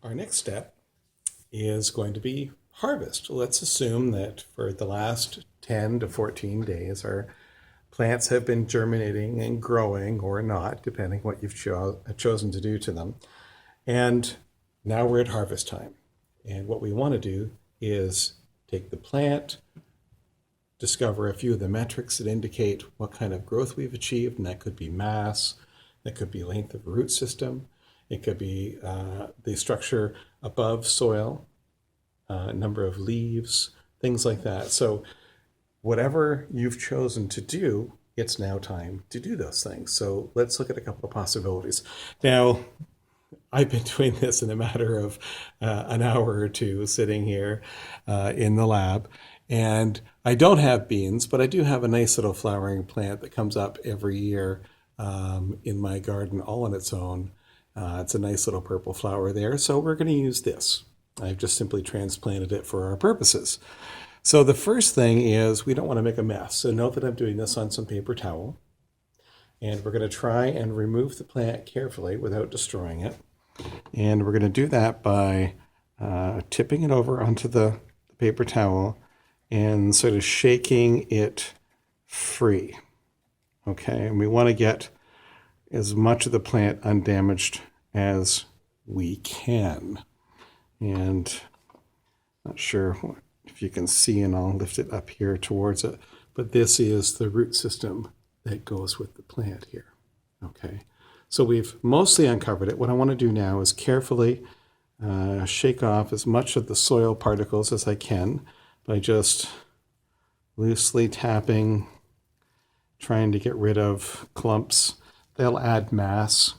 Our next step is going to be harvest. Let's assume that for the last 10 to 14 days, our plants have been germinating and growing or not, depending what you've chosen to do to them. And now we're at harvest time. And what we want to do is take the plant, discover a few of the metrics that indicate what kind of growth we've achieved, and that could be mass, that could be length of root system, it could be the structure above soil, number of leaves, things like that. So whatever you've chosen to do, it's now time to do those things. So let's look at a couple of possibilities. Now, I've been doing this in a matter of an hour or two, sitting here in the lab. And I don't have beans, but I do have a nice little flowering plant that comes up every year in my garden all on its own. It's a nice little purple flower there. So we're going to use this. I've just simply transplanted it for our purposes. So the first thing is we don't want to make a mess. So note that I'm doing this on some paper towel. And we're going to try and remove the plant carefully without destroying it. And we're going to do that by tipping it over onto the paper towel and sort of shaking it free. Okay, and we want to get as much of the plant undamaged as we can. And not sure if you can see, and I'll lift it up here towards it, but this is the root system that goes with the plant here. Okay, so we've mostly uncovered it. What I want to do now is carefully shake off as much of the soil particles as I can by just loosely tapping, trying to get rid of clumps. They'll add mass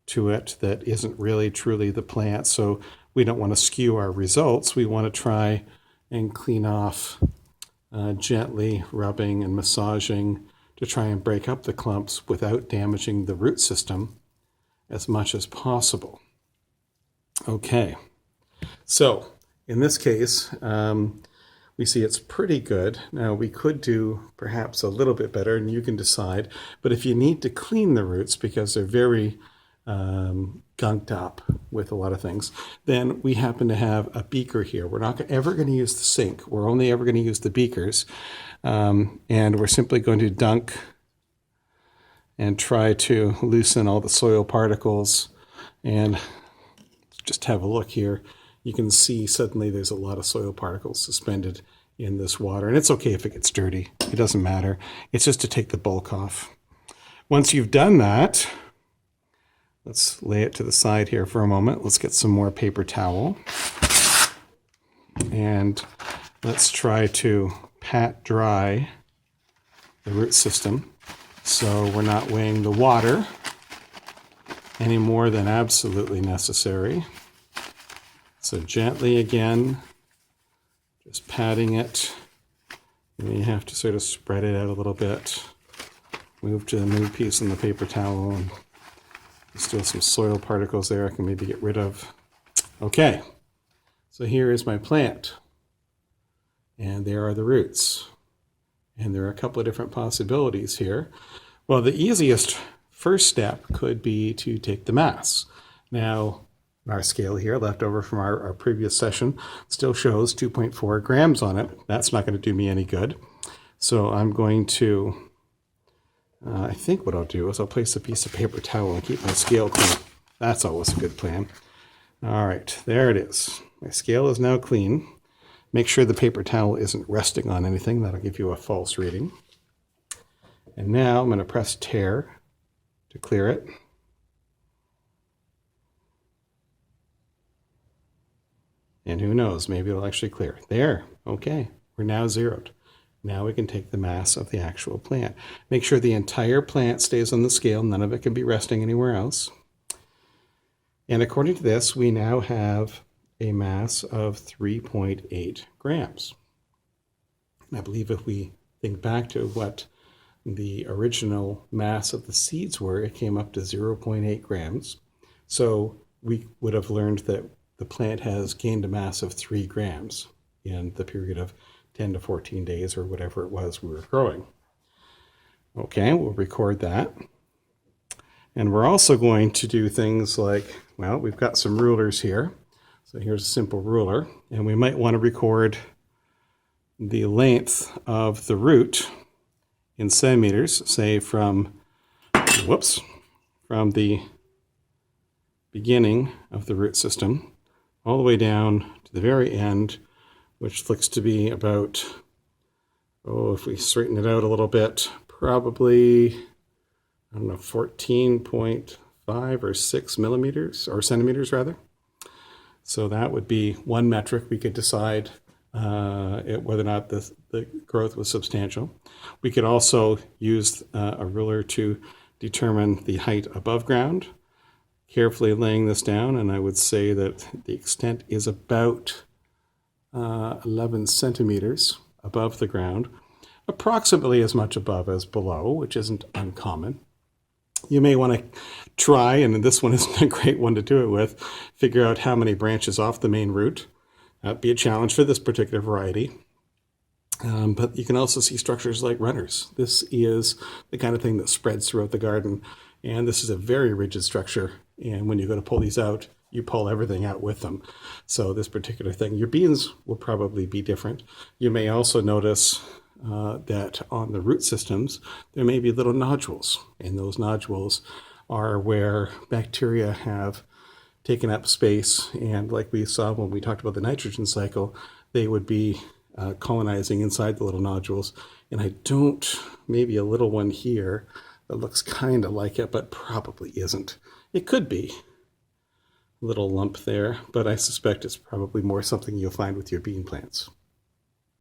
to it that isn't really truly the plant, so we don't want to skew our results. We want to try and clean off, gently rubbing and massaging to try and break up the clumps without damaging the root system as much as possible. Okay, so in this case, we see it's pretty good. Now we could do perhaps a little bit better, and you can decide, but if you need to clean the roots because they're very gunked up with a lot of things, then we happen to have a beaker here. We're not ever going to use the sink. We're only ever going to use the beakers. And we're simply going to dunk and try to loosen all the soil particles. And just have a look here. You can see suddenly there's a lot of soil particles suspended in this water. And it's okay if it gets dirty. It doesn't matter. It's just to take the bulk off. Once you've done that, let's lay it to the side here for a moment. Let's get some more paper towel. And let's try to pat dry the root system so we're not weighing the water any more than absolutely necessary. So gently again, just patting it. And you have to sort of spread it out a little bit. Move to the new piece on the paper towel. And there's still some soil particles there I can maybe get rid of. Okay, so here is my plant. And there are the roots. And there are a couple of different possibilities here. Well, the easiest first step could be to take the mass. Now, our scale here, left over from our previous session, still shows 2.4 grams on it. That's not going to do me any good. So I'm going to, I think what I'll do is I'll place a piece of paper towel and keep my scale clean. That's always a good plan. All right, there it is. My scale is now clean. Make sure the paper towel isn't resting on anything. That'll give you a false reading. And now I'm going to press tear to clear it. And who knows, maybe it'll actually clear. There, okay, we're now zeroed. Now we can take the mass of the actual plant. Make sure the entire plant stays on the scale. None of it can be resting anywhere else. And according to this, we now have a mass of 3.8 grams. And I believe if we think back to what the original mass of the seeds were, it came up to 0.8 grams. So we would have learned that the plant has gained a mass of 3 grams in the period of 10 to 14 days or whatever it was we were growing. Okay, we'll record that. And we're also going to do things like, well, we've got some rulers here. So here's a simple ruler, and we might want to record the length of the root in centimeters, say from the beginning of the root system all the way down to the very end, which looks to be about, if we straighten it out a little bit, probably, 14.5 or 6 millimeters, or centimeters rather. So that would be one metric. We could decide whether or not the growth was substantial. We could also use a ruler to determine the height above ground. Carefully laying this down, and I would say that the extent is about 11 centimeters above the ground, approximately as much above as below, which isn't uncommon. You may want to try, and this one isn't a great one to do it with, figure out how many branches off the main root. That'd be a challenge for this particular variety. But you can also see structures like runners. This is the kind of thing that spreads throughout the garden, and this is a very rigid structure. And when you go to pull these out, you pull everything out with them. So this particular thing, your beans will probably be different. You may also notice that on the root systems, there may be little nodules, and those nodules are where bacteria have taken up space, and like we saw when we talked about the nitrogen cycle, they would be colonizing inside the little nodules. And maybe a little one here that looks kind of like it, but probably isn't. It could be a little lump there, but I suspect it's probably more something you'll find with your bean plants.